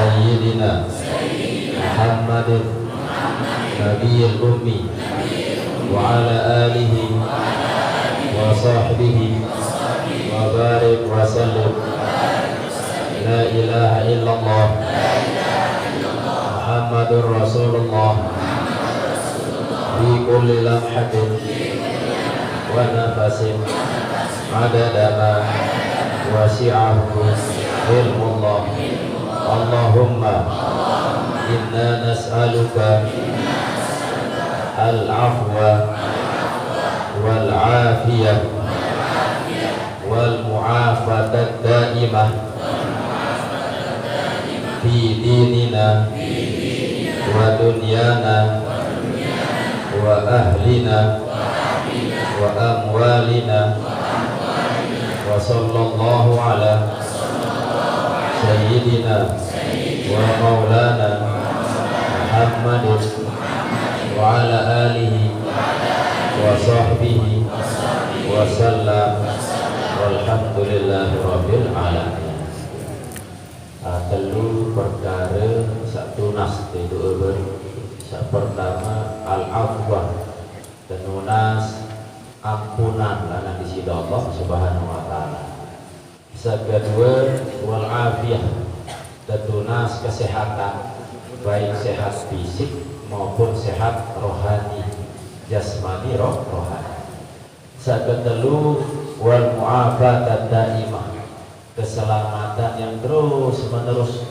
سيدنا محمد نبي الأمي وعلى آله وصحبه وبارك وسلم. لا إله إلا الله محمد رسول الله في كل لمحة ونفس عدد ما وسعه علم الله. اللهم إنا نسألك العفو والعافية والمعافاة الدائمة في ديننا ودنيانا وأهلنا وأموالنا. وصلى الله على سيدنا ومولانا محمد وعلى آله وصحبه وسلم والحمد لله rabbil alamin. Telu perkara satu nas itu pertama al-afwa tenunas ampunan lana di sisi Allah Subhanahu wa taala. Kedua wal afiyah tenunas kesehatan baik sehat fisik maupun sehat rohani jasmani rohani. Kedua wal muafatat daimah keselamatan yang terus menerus,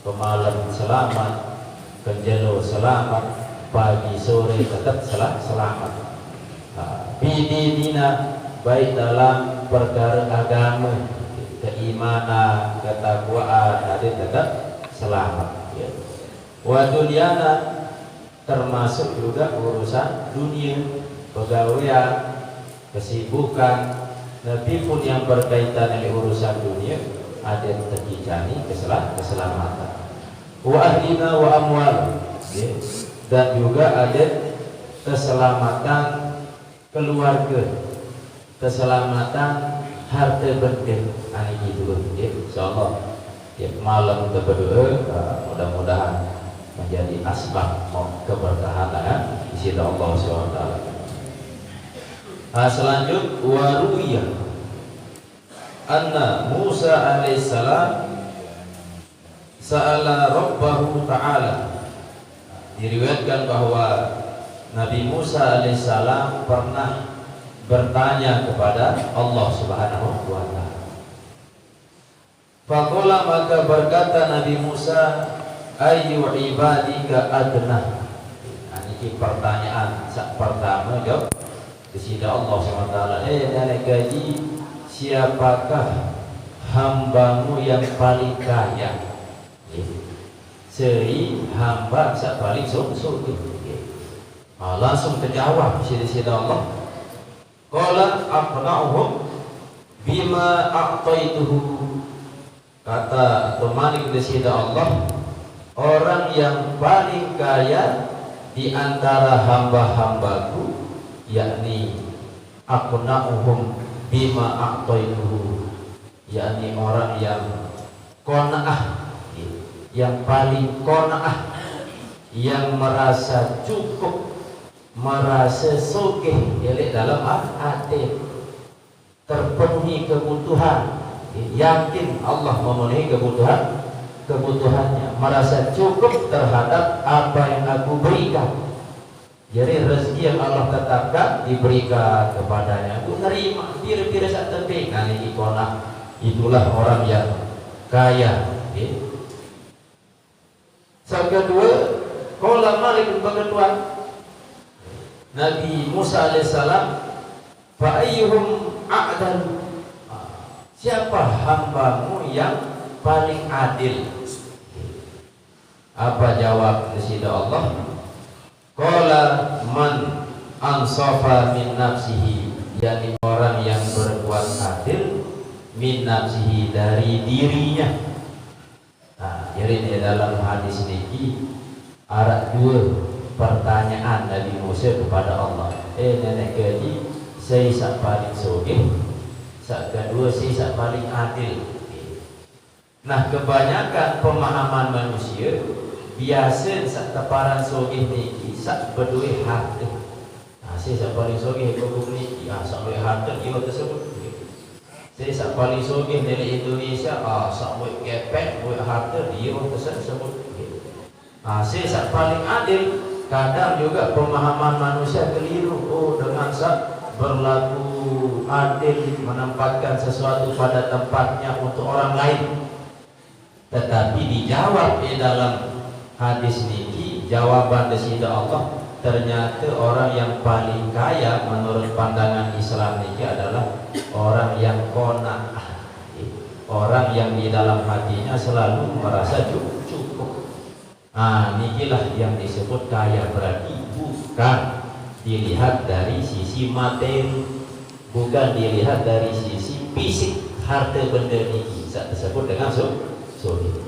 kemalam selamat, kenjelo selamat, pagi sore tetap selamat. Bidinina baik dalam perkara agama, keimanan, ketakwaan ada tetap selamat. Wa dunyana termasuk juga urusan dunia, pegawaian, kesibukan. Nabi pun yang berkaitan dengan urusan dunia ada terjadi keselamatan. Wa ahlina wa amwal, dan juga ada keselamatan keluarga, keselamatan harta benda. Ini gitu, insyaallah. Malam kita berdoa mudah-mudahan menjadi asbab keberkahan di sisi Allah SWT. Selanjut waruya anna Musa alaihissalam sa'ala rabbahu ta'ala. Diriwayatkan bahwa Nabi Musa alaihissalam pernah bertanya kepada Allah Subhanahu wa taala. Faqala, maka berkata Nabi Musa, ayyu ibadika adna. Ini pertanyaan pertama jawab di sisi Allah SWT. Nenek gaji, siapakah hambamu yang paling kaya? Seri hamba yang paling suci. Langsung terjawab di sisi Allah. Qala aqna'uhum bima a'taituhu. Kata Malik di sisi Allah, orang yang paling kaya di antara hamba-hambaku, yakni aqna'uhum bima a'taituhu, yakni orang yang qanaah, yang paling qanaah, yang merasa cukup, merasa sugih dalam hati, terpenuhi kebutuhan, yakin Allah memenuhi kebutuhannya, merasa cukup terhadap apa yang aku berikan. Jadi rezeki yang Allah tetapkan diberikan kepadanya, aku nerima, kira-kira saat teping. Ini ikonah, itulah orang yang kaya. Yang kedua, qala Malik berkata Nabi Musa alaihissalam, fa ayyuhum a'dal, siapa hambamu yang paling adil? Apa jawab di sini Allah? Qala man ansafa min nafsihi, yakni orang yang berbuat adil min nafsihi, dari dirinya. Jadi di dalam hadis ini ada dua pertanyaan Nabi Musa kepada Allah. Nenek gaji, saya paling sugih. Kedua, saya paling adil. Nah, kebanyakan pemahaman manusia biasa sak teparan sogih niki sak berduit harta. Nah, saya sak paling sogih hukum niki, sak duit harta dia tersebut. Saya sak paling sogih dari Indonesia, sak duit kepek, duit harta dia tersebut. Saya sak paling adil. Kadang juga pemahaman manusia keliru. Oh, dengan sak berlaku adil, menempatkan sesuatu pada tempatnya untuk orang lain. Tetapi dijawab di dalam hadis niki, jawaban dari Allah, ternyata orang yang paling kaya menurut pandangan Islam niki adalah orang yang qanaah, orang yang di dalam hatinya selalu merasa cukup. Nikilah yang disebut kaya, berarti bukan dilihat dari sisi materi, bukan dilihat dari sisi fisik harta benda niki, disebut dengan sogih.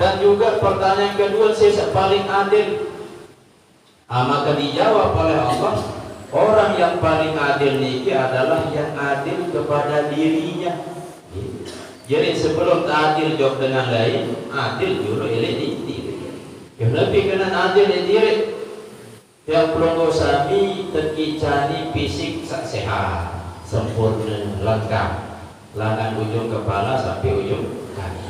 Dan juga pertanyaan kedua, saya paling adil. Maka dijawab oleh Allah, orang yang paling adil niki adalah yang adil kepada dirinya. Jadi sebelum adil jawab dengan lain, adil dulu ini diri. Yang lebih kena adil di diri. Yang pelonggo sami terkicani fisik sehat, sempurna, lengkap, lengan ujung kepala sampai ujung kaki.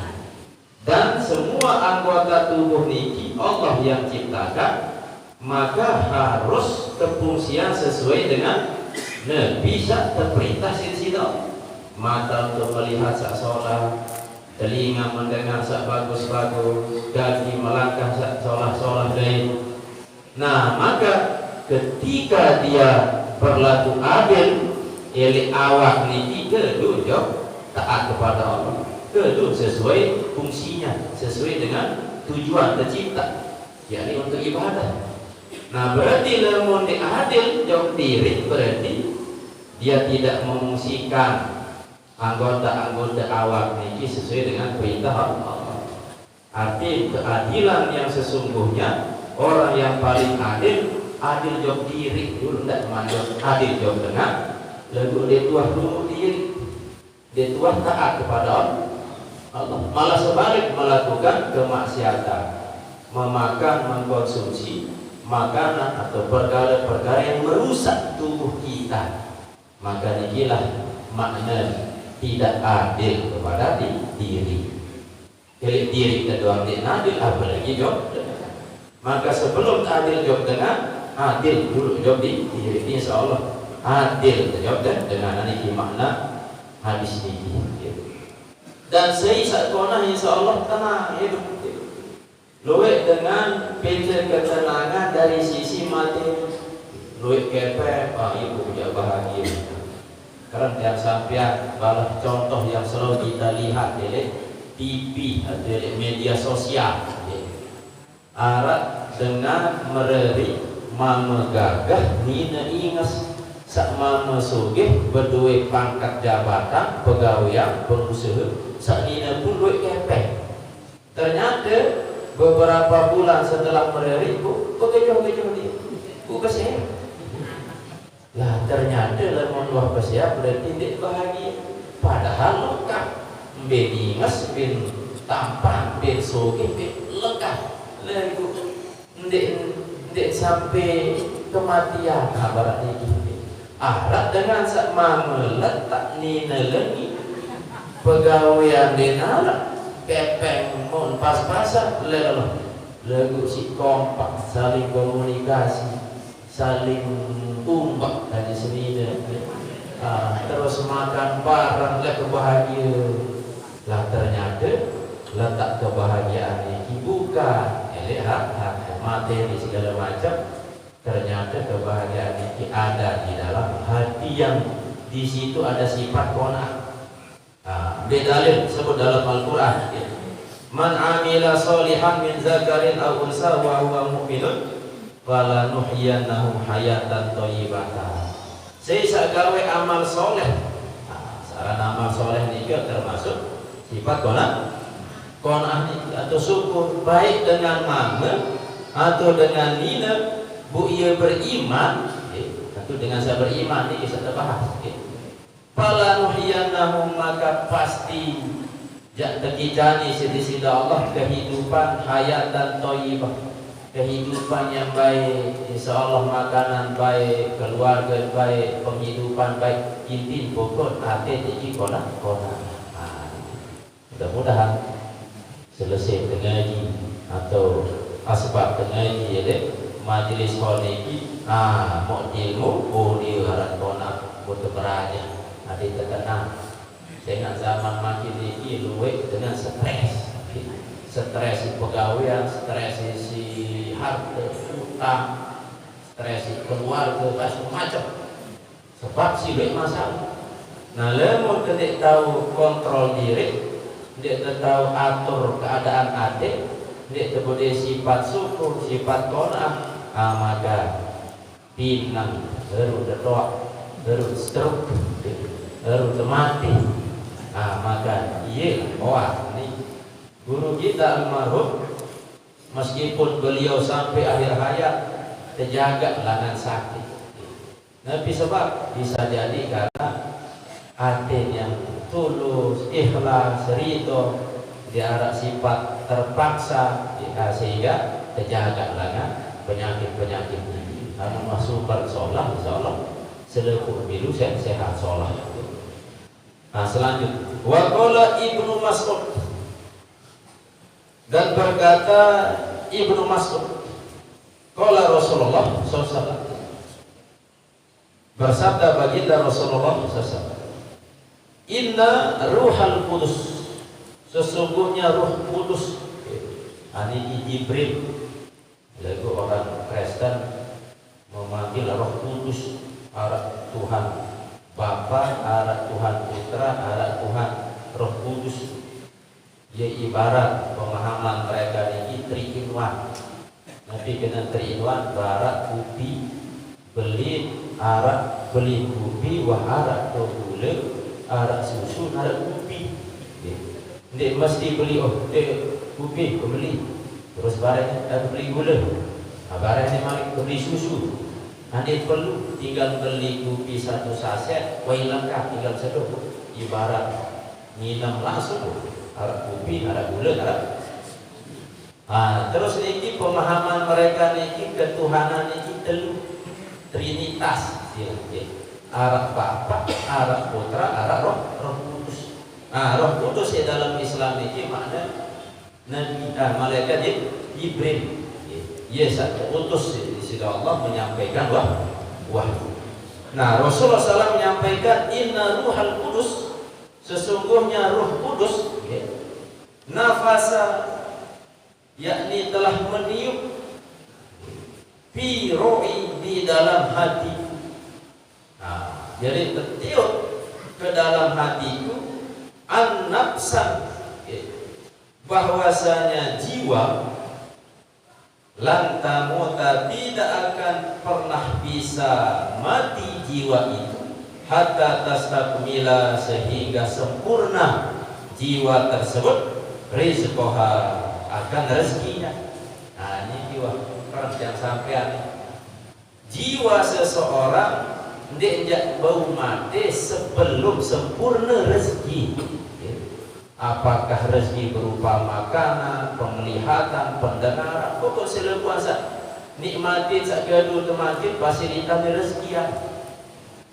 Dan semua anggota tubuh niki Allah yang ciptakan, maka harus kefungsian sesuai dengan bisa terperintah sini. Mata untuk melihat sak sholat, telinga mendengar sak bagus-bagus, kaki melangkah sak sholat lain. Nah, maka ketika dia berlaku adil, awak niki kedu taat kepada Allah, kedu sesuai fungsinya, sesuai dengan tujuan tercipta, yakni untuk ibadah. Nah, berarti lamun adil jauh diri, berarti dia tidak mengungsikan anggota-anggota awak niki sesuai dengan perintah Allah. Arti keadilan yang sesungguhnya, orang yang paling adil jauh diri dulu, tidak mandor adil jauh dengan lalu dia tuah dulu diri, dia tuah taat kepada Allah, malah sebalik melakukan kemaksiatan, memakan, mengkonsumsi makanan atau perkara-perkara yang merusak tubuh kita. Maka inilah makna tidak adil kepada diri. Jadi diri kedua adil, apalagi jawab dengan. Maka sebelum adil jawab dengan, adil dulu jawab di diri. Insya Allah adil jawab dengan ini makna hadis ini. Dan saya saat kona insya Allah tenang hidup. Luwek dengan pintu ketenangan dari sisi materi. Luwek kepek, ibu punya bahagia. Karena yang sampai balah contoh yang selalu kita lihat di TV atau di media sosial, arat dengan mereri mama gagah nina ingas sak mama sugih berdua pangkat jabatan pegawai pengusaha sak nina pun duit kepek. Ternyata beberapa bulan setelah mereri kekecoh dia kesehatan. Lah ternyata lemon luar bersiap berarti tidak bahagia. Padahal lengkap, bin ingas, bin tampan, bin sogih, bin lengkap. Lalu tidak sampai kematian. Baratnya gitu. Arat dengan sak mama letak nina lagi pegawaian denara kepeng mon pas-pasan lalu si kompak, saling komunikasi, saling tumbak dari sini terus makan bareng lah kebahagia. Lah ternyata letak kebahagiaan ini bukan hak materi segala macam. Ternyata kebahagiaan ini ada di dalam hati yang di situ ada sifat qanaah. Dalil sebut dalam Al-Quran, man amila solihan min zakarin aw unsa wa huwa mu'minun wala nuhyiyannahu hayatan thayyibatan. Saya gawe amal soleh. Saran amal soleh ini termasuk sifat qanaah atau syukur, baik dengan mama atau dengan nina bu ia beriman, atau dengan saya beriman ini kita bahas. Fala nuhyiyannahu, maka pasti Jak terkicani sisi Allah kehidupan hayat dan thayyibah, kehidupan yang baik, insyaallah makanan baik, keluarga baik, penghidupan baik, inti pokok hati jadi konak. Mudah-mudahan selesai ngaji atau asbab ngaji ya dek majelis honiki mau ilmu dia harap konak butuh beraja ada terkenal dengan zaman makin ini luwek dengan stres pegawaian, stres si harta, utang, stres keluarga, macam sebab si luwek masalah. Nah, lemon ketika tahu kontrol diri, dia tahu atur keadaan adik, dia boleh sifat syukur, sifat qanaah, maka pinang baru berdoa, baru stroke, baru mati. Maka iya, ini guru kita almarhum meskipun beliau sampai akhir hayat terjaga dengan sakit. Tapi sebab bisa jadi karena hati yang tulus, ikhlas, ridho, diarah sifat terpaksa, sehingga terjaga dengan penyakit-penyakit ini. Karena masuk bersolah, insyaallah selepuh bilu sehat solah. Selanjutnya wa qala Ibnu Mas'ud, dan berkata Ibnu Mas'ud, qala Rasulullah SAW, bersabda baginda Rasulullah SAW, inna ruhal kudus, sesungguhnya ruh kudus, ini Jibril, lagu orang Kristen memanggil roh kudus, arah Tuhan Bapa, arah Tuhan Putra, arah Tuhan Roh Kudus. Ya ibarat pemahaman mereka ini 3 in 1. Nanti kena 3 in 1, barat kupi, beli arak, beli kupi, wah arak to gula, arak susu, arak kupi. Dia mesti beli kupi, beli. Terus barang beli gula. Barang ni mari beli susu. Nanti perlu tinggal beli kopi 1 saset, wai lengkap tinggal seduh. Ibarat minum langsung, ada kopi, ada gula, ada. Terus niki pemahaman mereka niki ketuhanan niki telu, trinitas, arah Bapa, arah Putra, arah Roh Kudus. Roh Kudus ya dalam Islam niki makna Nabi malaikat Jibril. Yes, utus sehingga Allah menyampaikan wahyu. Nah, Rasulullah SAW menyampaikan inna ruhal kudus, sesungguhnya Ruh Kudus, nafasa, yakni telah meniup, fi ru'i, di dalam hati. Jadi tertiup ke dalam hatiku, an-nafsa, bahwasanya jiwa lantamuta, tidak akan pernah bisa mati jiwa itu, hatta tastakmila, sehingga sempurna jiwa tersebut, rizqoha, akan rezekinya. Ini jiwa orang yang sampean, jiwa seseorang tidak bau mati sebelum sempurna rezeki. Apakah rezeki berupa makanan, penglihatan, pendengaran, pokok selepuasa nikmati sakadu temakin fasilitas rezeki.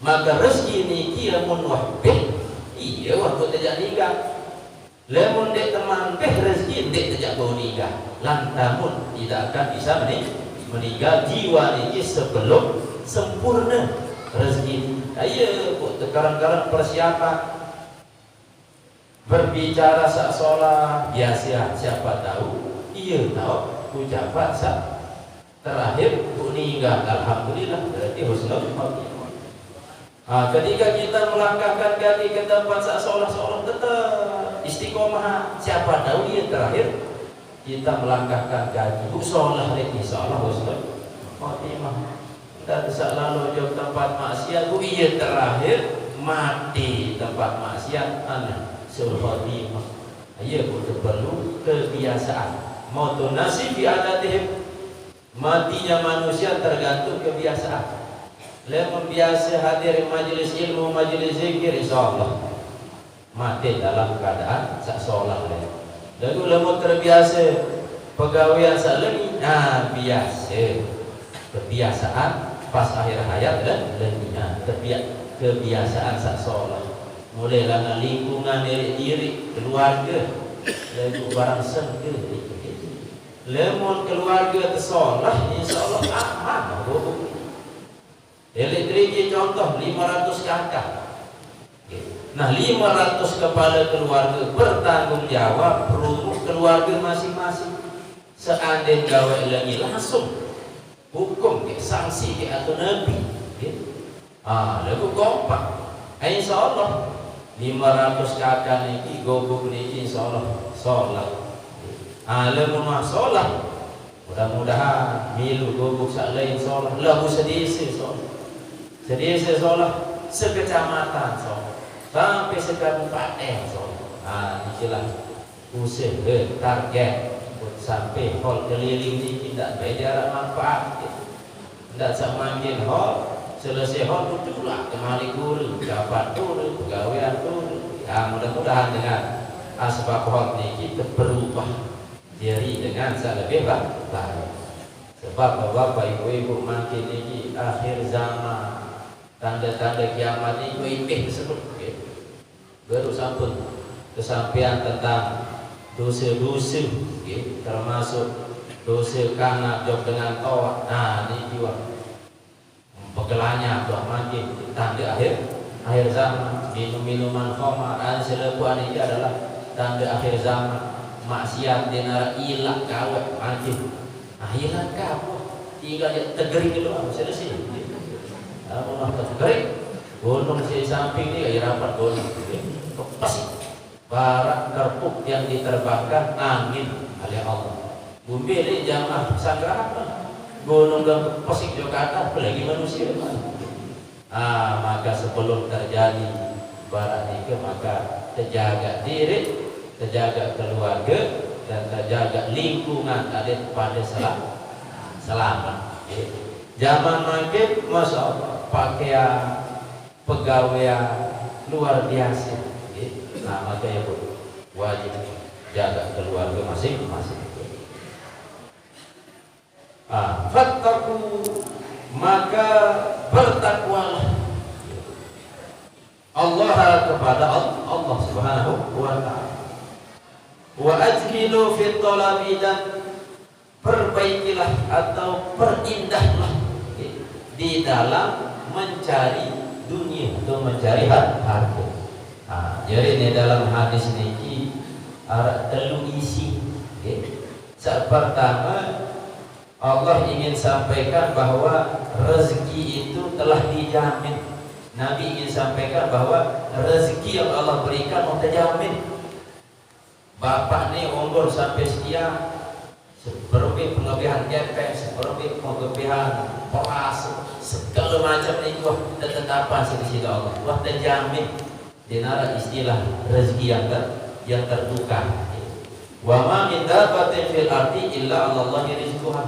Maka rezeki ini lamun wahbih, iya waktu tidak nikah. Lamun dek teman beh rezeki dek tidak bau nikah, lantamun tidak akan bisa meninggal jiwa ini sebelum sempurna rezeki. Ayo sekarang persiapan berbicara sak sholat biasa, siapa tahu iya tahu ucapan sak terakhir meninggal, alhamdulillah berarti husnul khotimah. Ketika kita melangkahkan kaki ke tempat sak sholat tetap istiqomah, siapa tahu iya terakhir kita melangkahkan kaki sholat insyaallah husnul khotimah. Dan sak lalu jauh tempat maksiat iya terakhir mati tempat maksiat khotimah. Ia butuh perlu kebiasaan. Mautun nasi fi adatihim, matinya manusia tergantung kebiasaan. Lamun biasa hadir majelis ilmu, majelis zikir, insyaallah mati dalam keadaan sak solat lalu lemut terbiasa pegawaian sak lagi biasa kebiasaan pas akhir hayat dan lainnya kebiasaan sak solat mulai lana lingkungan diri keluarga lalu barang sengke lemon keluarga tersolah insyaallah aman elektrik contoh 500 kakak. Nah 500 kepala keluarga bertanggung jawab perumah keluarga masing-masing. Seandainya gawe lagi langsung hukum sanksi atau nabi. Lalu kompak. Insyaallah 500 kakak niki gobok niki insyaallah sholat. Lalu mah sholat. Mudah-mudahan milu gobok sak lain sholat. Lalu sedisi sholat. Sedisi sholat sekecamatan sholat. Sampai sekabupaten istilah usih target sampai hall keliling ini tidak beda manfaat tidak semakin hall selesai hall itulah kembali guru dapat guru pegawaian guru mudah-mudahan dengan asbab hall ini kita berubah diri dengan lebih baik sebab bapak ibu-ibu makin ini akhir zaman tanda-tanda kiamat ini tersebut baru sampun kesampaian tentang dosa-dosa termasuk dosa karena jog dengan toa. Ini juga pegelanya buat makin tanda akhir zaman minum-minuman khamar dan selebuan ini adalah tanda akhir zaman maksiat dinara ilah kawet makin hilang kawet tinggal tegering doang selesai Allah tegering gunung si samping ini kayak rapat gunung pasti barak kerpuk yang diterbangkan angin oleh Allah bumi ini jamaah sangka apa gunung dan pesik Jakarta apalagi manusia maka sebelum terjadi barak itu maka terjaga diri terjaga keluarga dan terjaga lingkungan ada pada selamat zaman makin Masya Allah pakaian pegawai luar biasa maka ya Bu wajib jaga keluarga masing-masing fattaku maka bertakwalah Allah kepada Allah Subhanahu wa ta'ala wa ajmilu fit talabi dan perbaikilah atau perindahlah di dalam mencari dunia atau mencari harta. Jadi ini dalam hadis niki telu isi. Saat pertama Allah ingin sampaikan bahwa rezeki itu telah dijamin. Nabi ingin sampaikan bahwa rezeki yang Allah berikan terjamin. Bapak nih umur sampai sekian, seperti penglebihan gepeng, seperti penglebihan peras, segala macam itu tetap di sisi Allah. Wah terjamin. Dinara istilah rezeki yang tertukar. Wa ma min dabbatin fil ardi illa Allahi rizquha.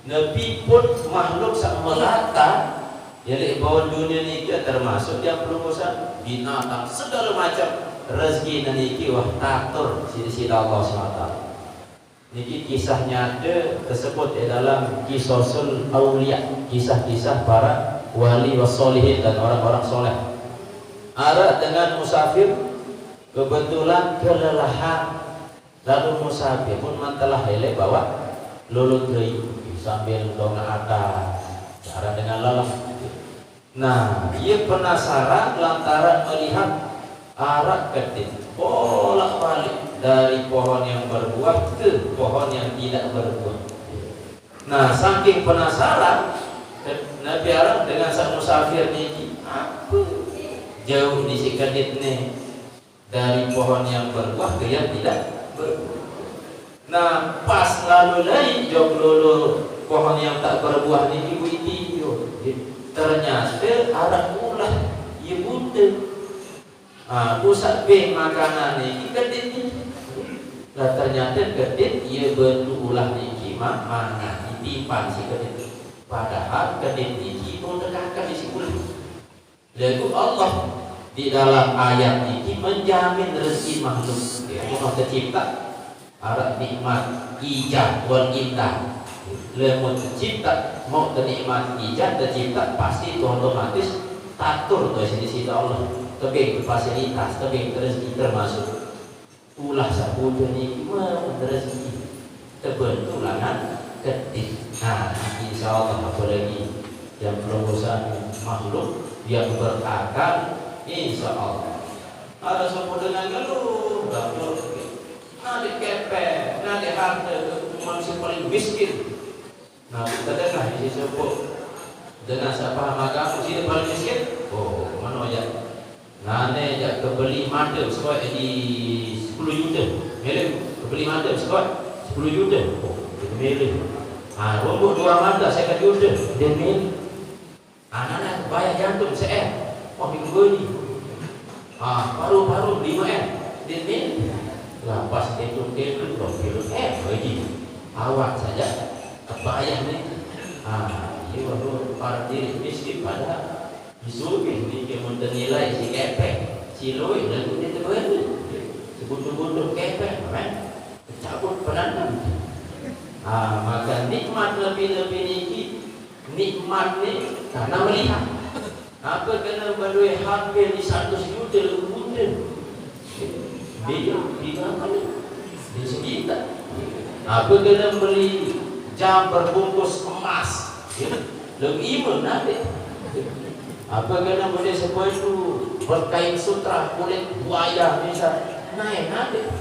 Nabi pun makhluk sak melata jadi bawah dunia ini termasuk yang perumusan binatang segala macam rezeki niki wah tatur sisi Allah SWT. Niki kisahnya ada tersebut di dalam Qisasul Auliya, kisah-kisah para wali wassolihin dan orang-orang soleh. Ada dengan musafir kebetulan kelelahan lalu musafir pun mantelah hele bawa lulut deui sambil dongak atas cara dengan lelah. Nah ia penasaran lantaran melihat arah kedip bolak-balik dari pohon yang berbuah ke pohon yang tidak berbuah. Nah saking penasaran Nabi Arab dengan sang musafir ini apa jauh di si kedit nih dari pohon yang berbuah ke yang tidak berbuah. Nah pas lalu lain jauh dulu pohon yang tak berbuah ini ibu itu ternyata arah ulah ibu tu pusat be makanan ini kedit ini. Nah ternyata kedit ia bentuk ulah ini mana ditimpan si kedit. Padahal kedit ini pun terkakak di si ulah. Lalu Allah di dalam ayat ini menjamin rezeki makhluk. Allah tercipta ada nikmat ijab wal imdad. Lemon tercipta mau ternikmat ijab tercipta pasti itu otomatis tatur dari sisi Allah. Tapi fasilitas, tapi rezeki termasuk ulah sabudu ini rezeki terbentulangan ketik. Nah, insya Allah apalagi yang berurusan makhluk yang berakal, insya Allah ada semua dengan ngeluh, nanti kepek, nanti harta manusia paling miskin. Nah, kita dengar di sini dengan siapa maka sini paling miskin. Oh, mana aja? Nanti aja kebeli madem sekolah di 10 juta, milik kebeli madem sekolah 10 juta. Oh, itu milik. Rumput 2 mata saya juta, dia milik. Anak-anak bayar jantung se-M, wah minggu ini. Paru-paru 5M, dia milik. Lah pas itu kilo lagi. Awak saja kebayang nih. Ini baru para diri miskin pada disuruh ini kemudian nilai si kepek, si loi dan itu berarti sebut-sebut kepek, kan? Cabut penanam. Maka nikmat lebih-lebih ini nikmat nih karena melihat. Apa kena berdua hampir di 100 juta lebih dia tidak di sekitar. Apa kena beli jam berbungkus emas, lebih imun nanti. Apa kena beli sepatu berkain sutra kulit buaya bisa naik nanti.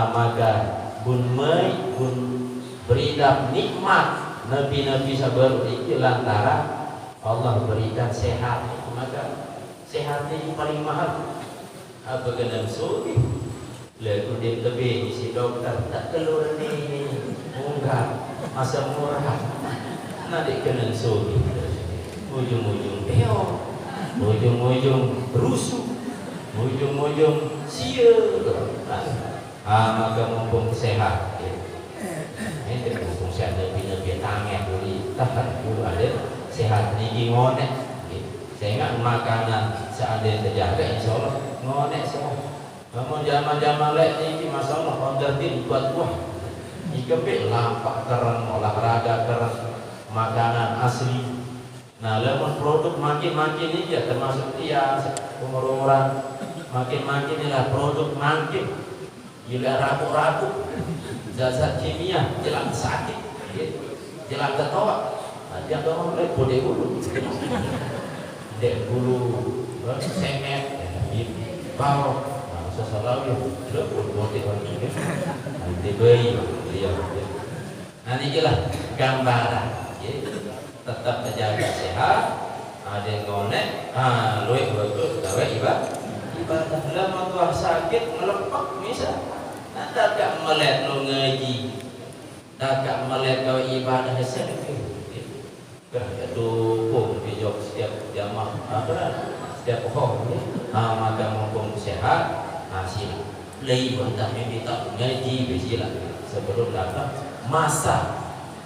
Maka bun beridap nikmat nabi-nabi sabar itu lantaran Allah berikan sehat. Maka sehat ini paling mahal. Apa kena suki lalu dia lebih isi dokter tak keluar ni munggah masa murah nanti kena suki ujung-ujung peong, ujung-ujung rusuh, ujung-ujung sia. Maka mumpung sehat ini mumpung sehat lebih tangan dulu tahan dulu ada sehat ini ngonek. Saya ingat makanan seandainya terjaga insya Allah ngonek semua. Namun zaman-zaman lek ini masalah order buat buah ikepik lampak keren, olahraga keren, makanan asli. Nah, lemon produk makin-makin ini ya termasuk dia umur-umuran makin-makin inilah produk makin gila rabuk-rabuk zat-zat kimia jelang sakit jelang ketawa. Dia orang mulai bodeh bulu dek bulu semet bau sesuatu lebih bodeh orang ini dibeli dia. Nanti jelas gambaran tetap terjaga sehat, ada yang ngonek, luwih bagus gawe ibadah. Lama tuah sakit melepak misal, nanti agak melek lo ngaji, agak melek gawe ibadah sendiri. Kerja dukung bijak setiap jamaah, setiap pohon. Maka mumpung sehat, sila. Lagi bantah minta ngaji besila sebelum datang masa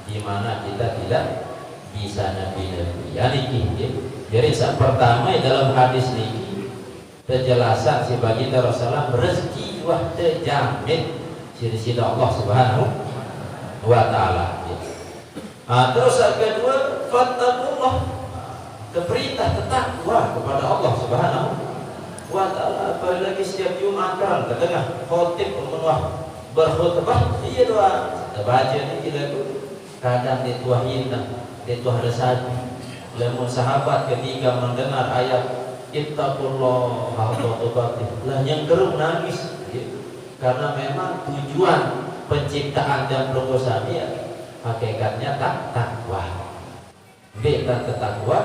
di mana kita tidak bisa nabi-nabi. Jadi saat pertama dalam hadis ini penjelasan si baginda Rasulullah rezeki wah terjamin sisi Allah Subhanahu wa taala. Terus yang kedua fattaqullah, perintah takwa kepada Allah Subhanahu wa taala. Apalagi setiap Jumat kan ketengah khotib menuah berkhutbah iya doa baca ini kita kadang dituahin itu ada saja. Lamun sahabat ketika mendengar ayat ittaqullah haqqa tuqatih lah yang gerung nangis karena memang tujuan penciptaan dan proposal dia hakikatnya takwa. Beda ketakwa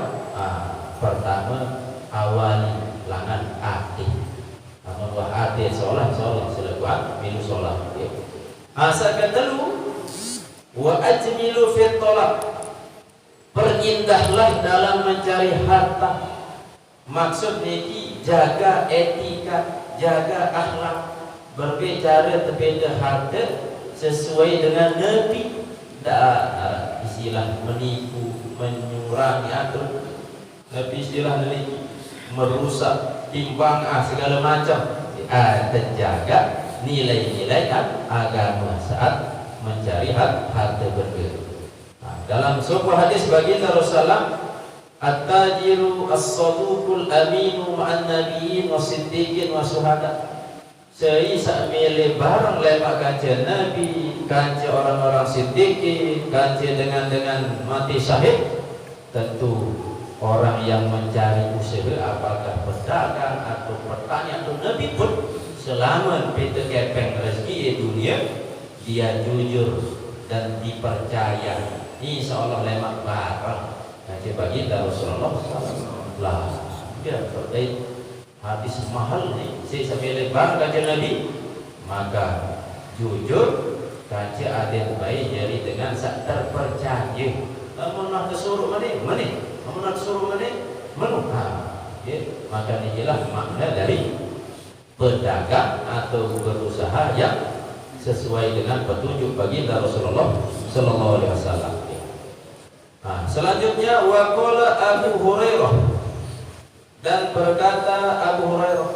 pertama awali langan hati. Namun wah hati sholat selebuan minus sholat. Asa kedelu wa ajmilu fit tolak, perindahlah dalam mencari harta. Maksud niki jaga etika, jaga akhlak, berbicara tentang harta sesuai dengan Nabi. Tidak istilah menipu, menyurangi atur. Nabi istilah niki merusak timbang segala macam. Terjaga nilai-nilai agama saat mencari harta benda. Dalam sebuah hadis baginda Rasulullah, at-tajiru as-saduqul aminu ma'an nabiyyin wasiddiqin wa syuhada. Seisa milih barang lemak kanca Nabi, kanca orang-orang siddiqin, kanca dengan mati syahid. Tentu orang yang mencari usaha, apakah pedagang atau petani atau Nabi pun, selama kita kepeng rezeki dunia, dia jujur dan dipercaya, insya Allah lemak barang. Nanti baginda Rasulullah lah, dia terkait hadis mahal nih, saya sambil lebar kajian Nabi, maka jujur kajian ada yang baik jadi dengan terpercaya. Namun nak suruh mana, namun nak suruh mana, maka inilah makna dari pedagang atau berusaha yang sesuai dengan petunjuk baginda Rasulullah Sallallahu Alaihi Wasallam. Selanjutnya waqala Abu Hurairah, dan berkata Abu Hurairah,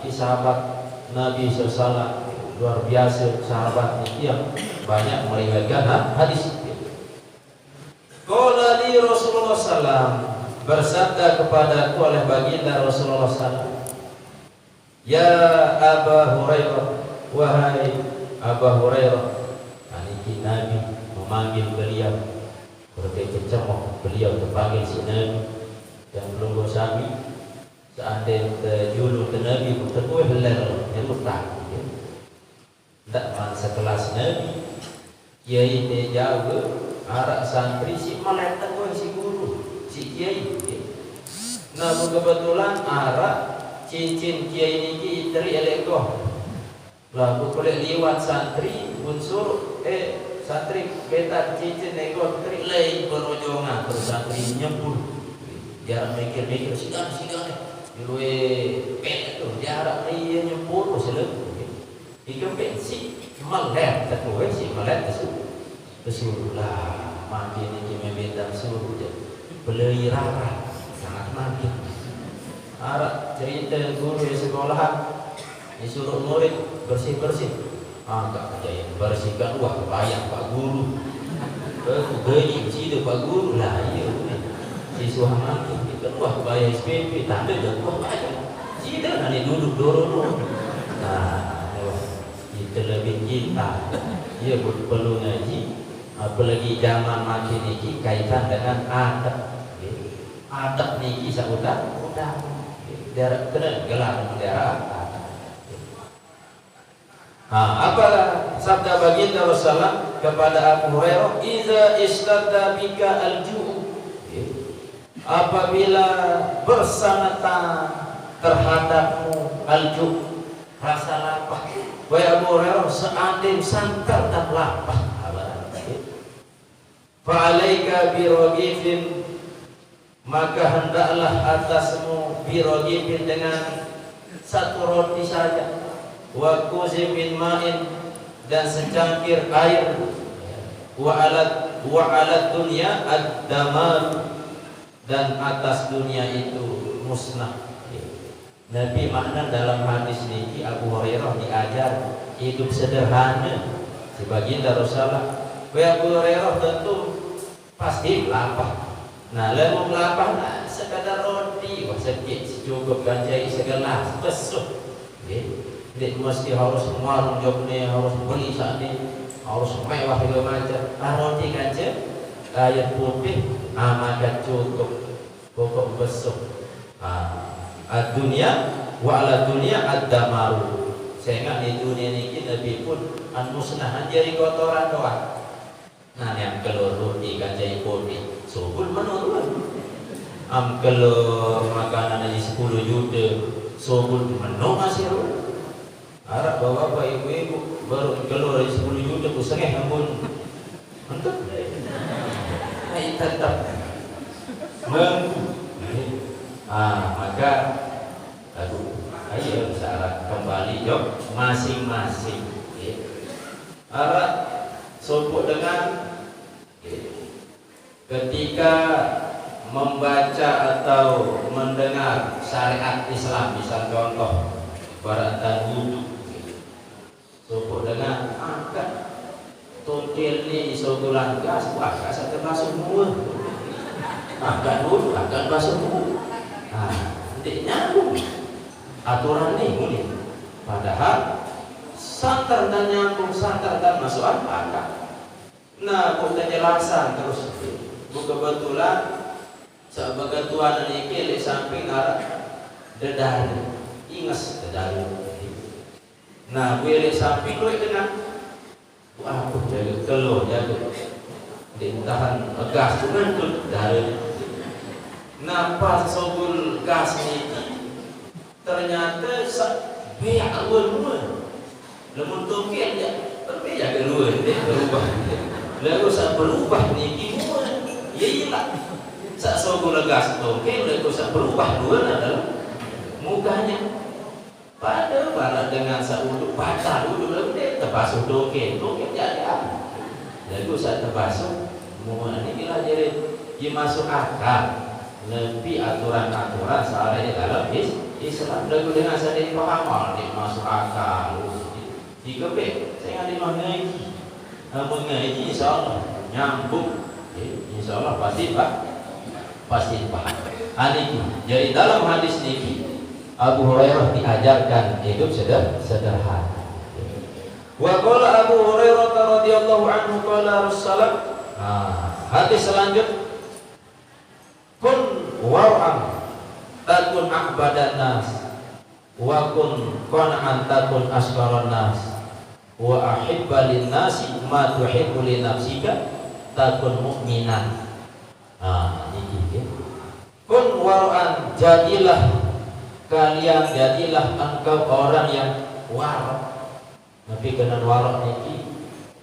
ini sahabat Nabi SAW, luar biasa sahabat ini yang banyak meriwayatkan hadis. Qala li Rasulullah SAW, bersabda kepadaku oleh baginda Rasulullah SAW, ya Abu Hurairah, wahai Abu Hurairah. Ini Nabi memanggil beliau, berbagai cemoh beliau terpanggil si Nabi yang belum bersami. Seandainya julu ke Nabi bertemu helal yang lupa, tak masa kelas Nabi, kiai dia jauh arak santri si malaikat si guru si kiai. Nah kebetulan arak cincin kiai ini dari elekoh, lalu boleh liwat santri unsur santri beta cincin ekoh dari lain berojongan, terus santri nyempul, jarang mikir-mikir sigan Ilue pet tu jarak dia nyempur selesai. Ikan pensi malet terkuat si malet tersebut lah makin ini membeda suruh je beli rara sangat makin. Arak cerita guru di sekolahan disuruh murid bersih. Tak percaya bersihkan wah bayar pak guru. Gaji cida pak guru lah iya. Siswa makin wah bayar SPP tak ada dah wah bayar tidak nanti duduk dorong. Nah kita lebih cinta dia perlu ngaji, apalagi zaman makin ini kaitan dengan adat niki saudah daerah kena gelar daerah. Apa sabda baginda Rasulullah kepada Abu Hurairah, iza istadda bika al-ju', apabila bersangat terhadapmu al-ju', rasa lapar, wahai Abu Hurairah, seandainya santar dan lapar, fa'alaika birogifin, maka hendaklah atasmu birogifin dengan satu roti saja, wa kuzimin ma'in, dan secangkir air, wa alat dunia ad-damar, dan atas dunia itu musnah. Nabi makna dalam hadis ini Abu Hurairah diajar hidup sederhana. Sebagian Rasulullah, Abu Hurairah tentu pasti lapar. Nah, lalu lapar sekadar roti, wah sedikit cukup ganjai segelas besuh. Tidak mesti harus warung jobnya harus beli saat ini, harus mewah segala macam. Roti ganjai air putih maka cukup pokok besok. Dunia wa ala dunia ad-damaru. Sehingga di dunia ini Nabi pun musnahan jadi kotoran doang. Nah yang kelur roti kanjai putih subul menurun. Kelur makanan aja 10 juta subul menurun masih. Harap bapak ibu baru kelur 10 juta kusengeh ampun. Mantap. Tetap maka ayo syarat kembali jok masing-masing arat sopuk dengan ketika membaca atau mendengar syariat Islam, misal contoh baratan wudhu, subuh dengan angkat totil ni iso gulang gas, wah gas termasuk semua, angkat wudhu, angkat basuh wudhu, tidak nyambung aturan ni mungkin. Padahal santer dan nyambung, santer dan masuk akal. Nah, kok penjelasan terus kebetulan sebagai tuan ini di samping arah dedari, ingas dedari. Nah, gue di samping gue dengan aku jaga telur jaga ditahan gas dengan tuh dari. Nah, pas sobul gas ini ternyata beyak luar. Lemun tongkel ya berbeda keluar deh berubah. Lalu saat berubah nih gimana? Ya iyalah. Saat sobul gas tongkel lalu saat berubah luar adalah mukanya. Pada barat dengan sauduk batal dulu lalu dia terbasuh tongkel jadi apa? Lalu saat terbasuh mau ini bila jadi masuk akal. Lebih aturan-aturan seharusnya dalam Islam. Lalu dengan sadar paham dia masuk akal. Jika saya ada mengaji, mengaji insya Allah nyambung, insya Allah pasti paham. Jadi dalam hadis ini Abu Hurairah diajarkan hidup sederhana. Wa qala Abu Hurairah radhiyallahu anhu qala Rasulullah. Hadis selanjutnya kun war'an takun akbadan nas wa kun qan'an takun asqaran nas wa ahibba lin nasi ma tuhibbu li nafsika takun mu'minan. Ini dia. Kun war'an, jadilah kalian, jadilah engkau orang yang warok. Tapi kena warok ini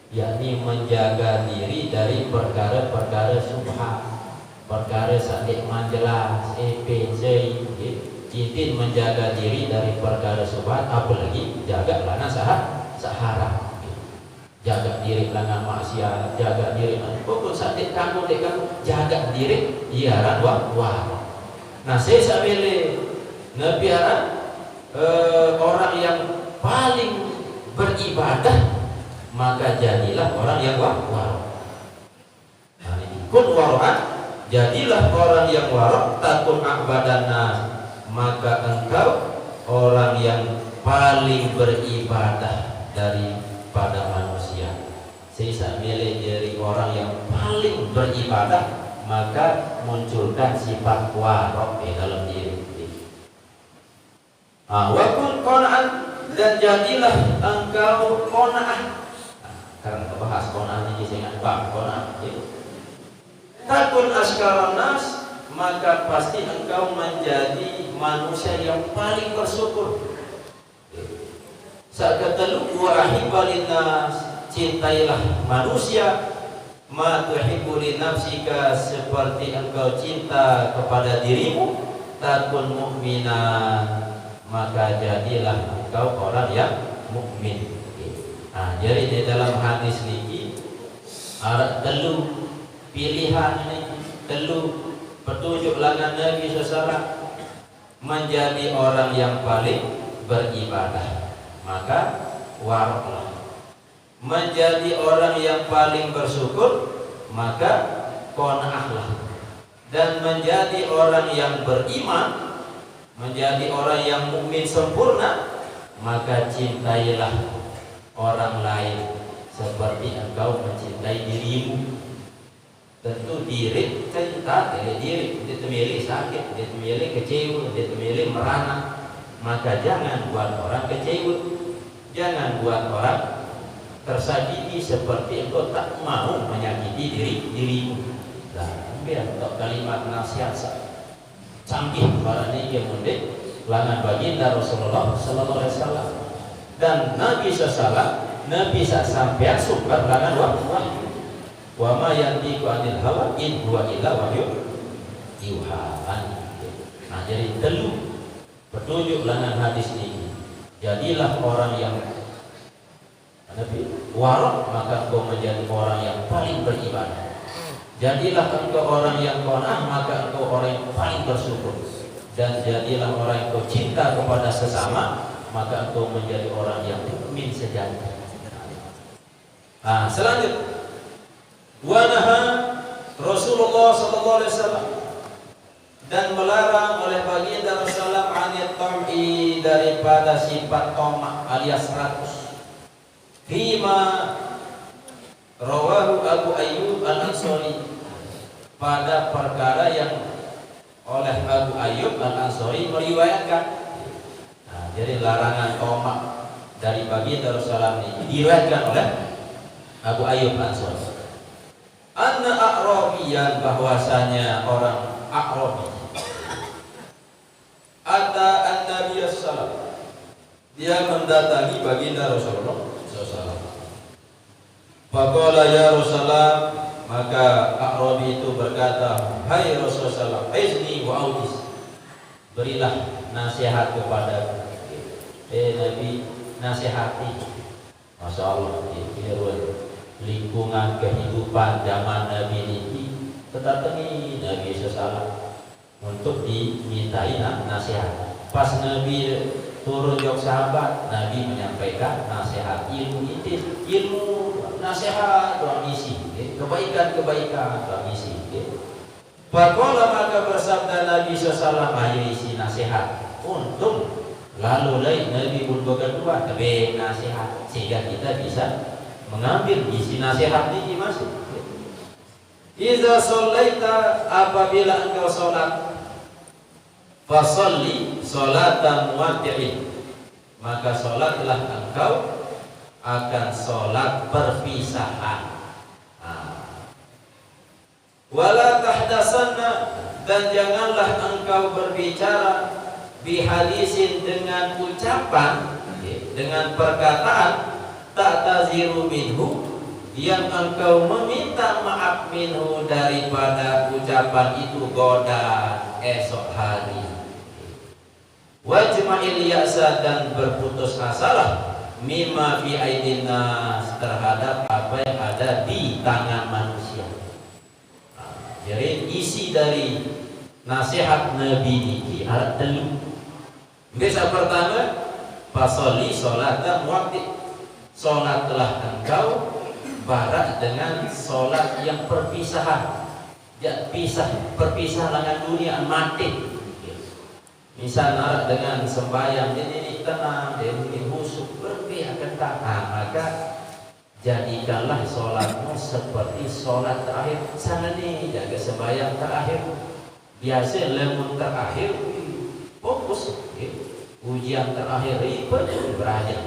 yakni menjaga diri dari perkara-perkara subhat, perkara sadik manjelas, EPJ, izin menjaga diri dari perkara subhat, apalagi jaga lana sahara, jaga diri lana maksiat, jaga diri pokok sadik kamu jaga diri iaran wah. Nah saya sambil biar orang yang paling beribadah maka jadilah orang yang warok. Nah ini kun waro'an, jadilah orang yang warok, takun akbadana, maka engkau orang yang paling beribadah daripada manusia. Saya milih dari orang yang paling beribadah, maka munculkan sifat warok di dalam diri. Wakun kona'an, dan jadilah engkau kona'an. Karena kita bahas kona'an ini saya ingat kona'an. Takun askaran nas, maka pasti engkau menjadi manusia yang paling bersyukur. Saat kata wa ahibbalin nas, cintailah manusia ma tuhibbu li nafsika, seperti engkau cinta kepada dirimu. Takun mu'minan, maka jadilah engkau orang yang mukmin. Jadi di dalam hadis ini ada telu pilihan ini, telu petunjuk langan Nabi SAW menjadi orang yang paling beribadah, maka waroklah. Menjadi orang yang paling bersyukur, maka qanaahlah. Dan menjadi orang yang beriman, menjadi orang yang mukmin sempurna, maka cintailah orang lain seperti engkau mencintai dirimu. Tentu diri cinta diri, dia temili sakit, dia temili kecewa, dia temili merana. Maka jangan buat orang kecewa, jangan buat orang tersakiti seperti engkau tak mau menyakiti dirimu. Nah, biar untuk kalimat nasihat canggih para ini mundik langan baginda Rasulullah sallallahu alaihi wasallam. Dan Nabi SAW, Nabi sampai sumber langan wahyu. Wa ma yantiqu anil hawa in huwa illa wahyu yuha. Nah, jadi telu petunjuk langan hadis ini. Jadilah orang yang Nabi warok, maka engkau menjadi orang yang paling beribadah. Jadilah engkau orang yang qanaah, maka engkau orang yang paling bersyukur. Dan jadilah orang yang kau cinta kepada sesama, maka engkau menjadi orang yang mukmin sejati. Selanjutnya, wa naha Rasulullah sallallahu alaihi wasallam, dan melarang oleh baginda Rasulullah anit tam'i, daripada sifat tamak alias rakus. Fima rawahu Abu Ayyub Al-Ansari, pada perkara yang oleh Abu Ayyub Al-Ansari meriwayatkan. Jadi larangan tamak dari baginda Rasulullah ini diriwayatkan oleh Abu Ayyub Al-Ansari. Anna A'rabiyan, bahwasanya orang A'rabi, ata an-nabiy sallallahu, dia mendatangi baginda Rasulullah sallallahu. Faqala ya Rasulullah, maka A'rabi itu berkata, hai Rasulullah, izni wa audis, berilah nasihat kepada Nabi, nasihati. Masya Allah, lingkungan kehidupan zaman Nabi ini tetapi Nabi SAW untuk dimintai nasihat. Pas Nabi turun jok sahabat, Nabi menyampaikan nasihat, ilmu nasihat doang isi, kebaikan doang isi. Faqala, maka bersabda Nabi SAW, ayo isi nasihat. Untung lalu Nabi pun berdua tapi nasihat, sehingga kita bisa mengambil isi nasihat ini masuk. Iza sholaita, apabila engkau sholat, fasolli sholatan muwaddi'in, maka sholatlah engkau akan sholat perpisahan. Wala tahdasanna, dan janganlah engkau berbicara bihadisin, dengan ucapan, dengan perkataan, ta'taziru minhu, yang engkau meminta maaf minhu, daripada ucapan itu goda esok hari. Wajma'il ya'sa, dan berputus asalah, mimma fi aidin nas, terhadap apa yang ada di tangan manusia. Jadi isi dari nasihat Nabi ini ada telu. Bisa pertama, fasolli sholatan muwaddi', sholatlah engkau barak dengan sholat yang perpisahan, ya, perpisah dengan dunia, mati. Misal dengan sembahyang ini tenang, ini khusyuk, berpihak kentang, maka jadikanlah sholatmu seperti sholat terakhir. Sana nih jaga sembahyang terakhir, biasa lemon terakhir fokus, ujian terakhir ribet beraja.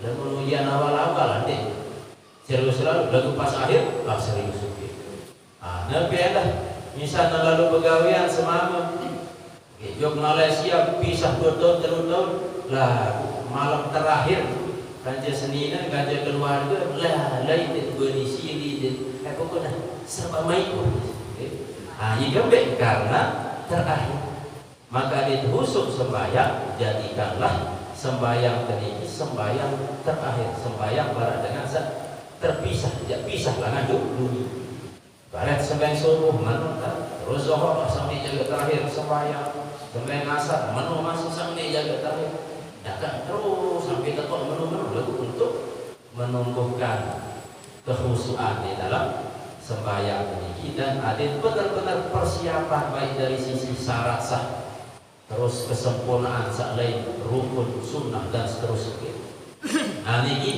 Lalu ujian awal-awal nanti serius, lalu pas akhir serius. Nabi ada misalnya lalu pegawaian semalam jog Malaysia pisah 2 tahun 3 tahun lah, malam terakhir ganja Senin ganja keluarga lah lain berisiri dan pokoknya serba maikut. Jika baik karena terakhir, maka dihusuk sembahyang, jadikanlah sembahyang tadi sembahyang terakhir, sembahyang barat dengan terpisah, tidak pisah dengan dunia. Barat sembahyang subuh menuntar, terus zuhur sampai jaga terakhir sembahyang, sembahyang asar menu masuk sampai jaga terakhir, datang terus sampai tetap menu lalu untuk menumbuhkan kekhusyuan di dalam sembahyang ini. Dan ada benar-benar persiapan baik dari sisi syarat sah, terus kesempurnaan selain rukun sunnah dan seterusnya. Ini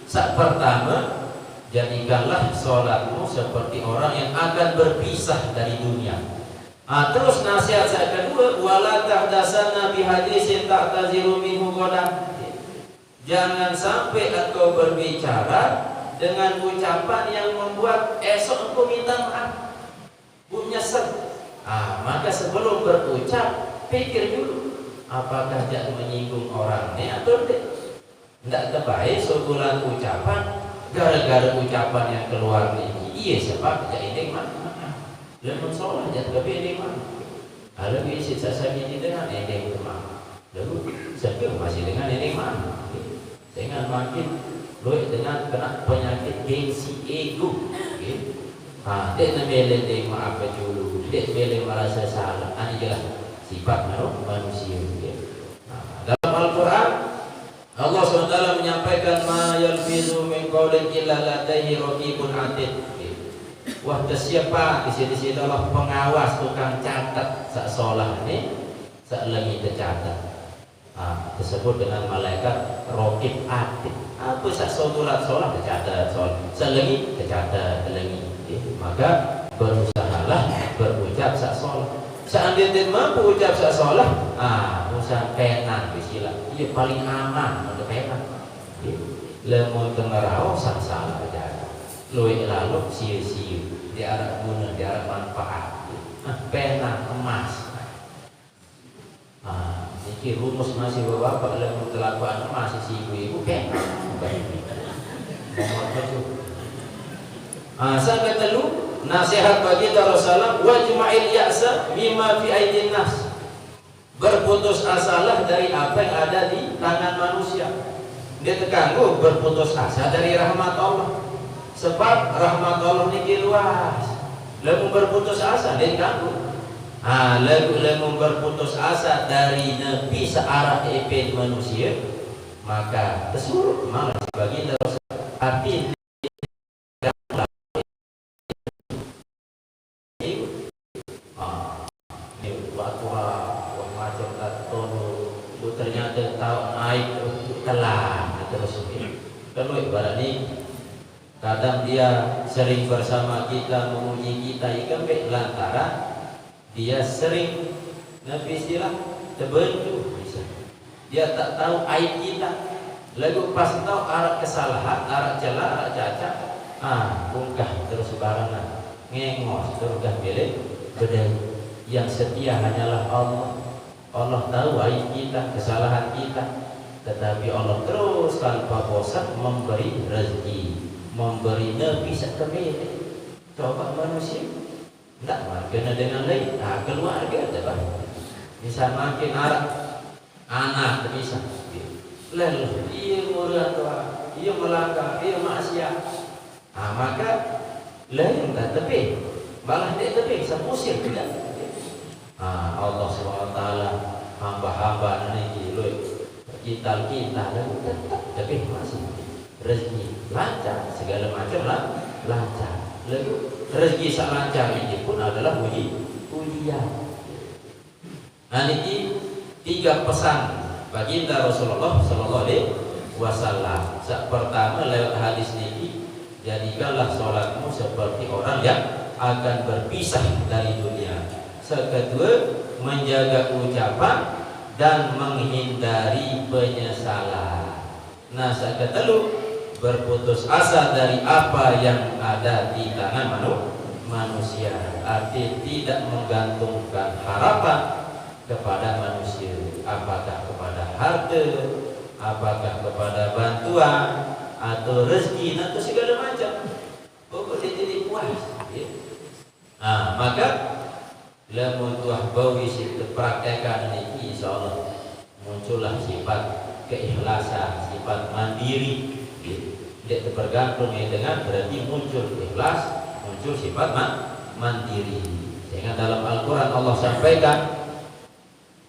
saat pertama, jadikanlah sholatmu seperti orang yang akan berpisah dari dunia. Terus nasihat saya kedua, wala tahdasanna bihadisin ta'taziru minhu godan, jangan sampai engkau berbicara dengan ucapan yang membuat esok engkau minta maaf, menyesal. Maka sebelum berucap, pikir dulu apakah jangan menyinggung orangnya atau tidak. Tidak terbaik sebulan ucapan, gara-gara ucapan yang keluar ini, iya sebab tidak ini mana lemon sholat jangan ini mana kalau isi saya ini dengan ini mana, lalu saya masih dengan ini mana, dengan makin lu dengan kena penyakit gengsi ego, Dia namanya dia maaf dulu, dia boleh merasa salah. Ini jelas sifat manusia. Dalam Al-Quran Allah SWT menyampaikan ma yalfizu min qawlin illa ladaihi raqibun atid. Wah, siapa di sini Allah pengawas tukang catat sak solah ini sak lengi tercatat. Disebut dengan malaikat raqib atid. Apa sak solat solah tercatat, sak lengi tercatat lengi. Maka berusahalah berucap sak solah. Seandainya mampu ucap sak solah, usah penan bisila. Iya paling aman untuk penan. Lemon tengarau sak salah berjalan. Luwe lalu siu-siu di arah guna, di arah manfaat. Penan emas. Jadi rumus masih bapak lemon kelakuan masih si ibu penan. Sampai telu nasihat bagi Rasulullah wajma'il ya'sa mimma fi aidin nas. Berputus asalah dari apa yang ada di tangan manusia. Dia terganggu berputus asa dari rahmat Allah. Sebab rahmat Allah ini luas. Lalu berputus asa dia terganggu. Lalu berputus asa dari Nabi searah epin manusia, maka tersuruh malah bagi Rasulullah arti ternyata tahu naik telah terus kalau ibarat ini kadang dia sering bersama kita memuji kita ikan lantaran dia sering nabi istilah terbentuk bisa dia tak tahu aib kita lalu pas tahu arah kesalahan arah celah arah cacat bungkah terus barangan ngengos terus dah belek bedai yang setia hanyalah Allah. Allah tahu aib kita, kesalahan kita, tetapi Allah terus tanpa bosan memberi rezeki, memberi nabi sekali. Coba manusia, tidak makin dengan lain, keluarga ada bisa makin anak bisa. Lalu ia murah tua, ia melanggar, ia maksiat. Maka lain tak tepi, malah dia tepi, sepusir tidak. Allah SWT hamba-hamba ini kita tapi masih rezeki lancar segala macam lancar lalu rezeki sak lancar ini pun adalah ujian. Ini 3 pesan baginda Rasulullah Sallallahu Alaihi Wasallam. Pertama lewat hadis ini, jadikanlah sholatmu seperti orang yang akan berpisah dari dunia. Kedua, menjaga ucapan dan menghindari penyesalan. Kedua, berputus asa dari apa yang ada di tangan manusia. Arti tidak menggantungkan harapan kepada manusia, apakah kepada harta, apakah kepada bantuan atau rezeki atau segala macam. Pokoknya jadi puas. Maka lamun tuah bawi praktekan ini insyaallah muncullah sifat keikhlasan, sifat mandiri. Tidak bergantung dengan berarti muncul ikhlas, muncul sifat mandiri. Sehingga dalam Al-Quran Allah sampaikan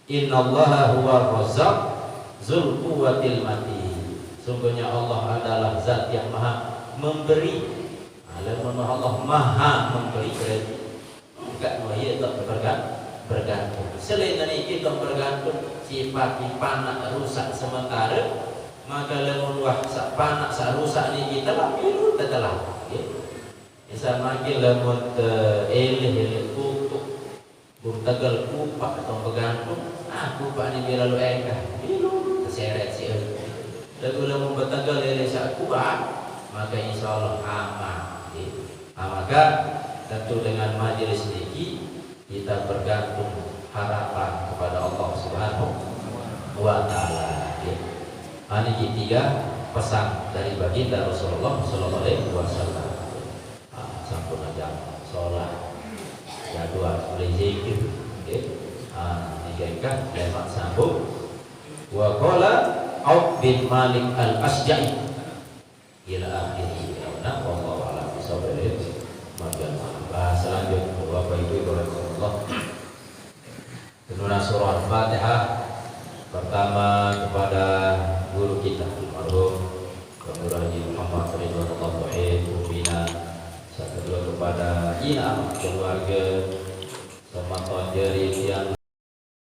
innallaha huwa razzaq dzul quwwatil matin. Sungguhnya Allah adalah zat yang maha memberi. Lamun Allah maha memberi berarti enggak wahai tak bergantung. Selain dari kita bergantung sifat panak rusak sementara, maka lamun wah sak panak sak rusak ni kita lah pilu tetelah. Bisa makin lamun eleh kutuk tegal kupak atau bergantung. Kupak ni bila lu engkah pilu terseret si lalu lamun bertegal eleh sak kupak, maka insyaallah aman. Maka tentu dengan majelis ini kita bergantung harapan kepada Allah Subhanahu wa Ta'ala. Ini 3 pesan dari baginda Rasulullah Sallallahu Alaihi Wasallam. Sampun aja sholat, jadwal boleh zikir, dikaikan lewat sambung. Wa qala Auf bin Malik al-Asja'i ila akhirih. Wallahu a'lam bishawab. Al-Fatihah. Pertama kepada guru kita almarhum Dr. Haji Muhammad Ridwanullah Tauhid Mubina. Yang kedua kepada Ina keluarga sama Tonjeri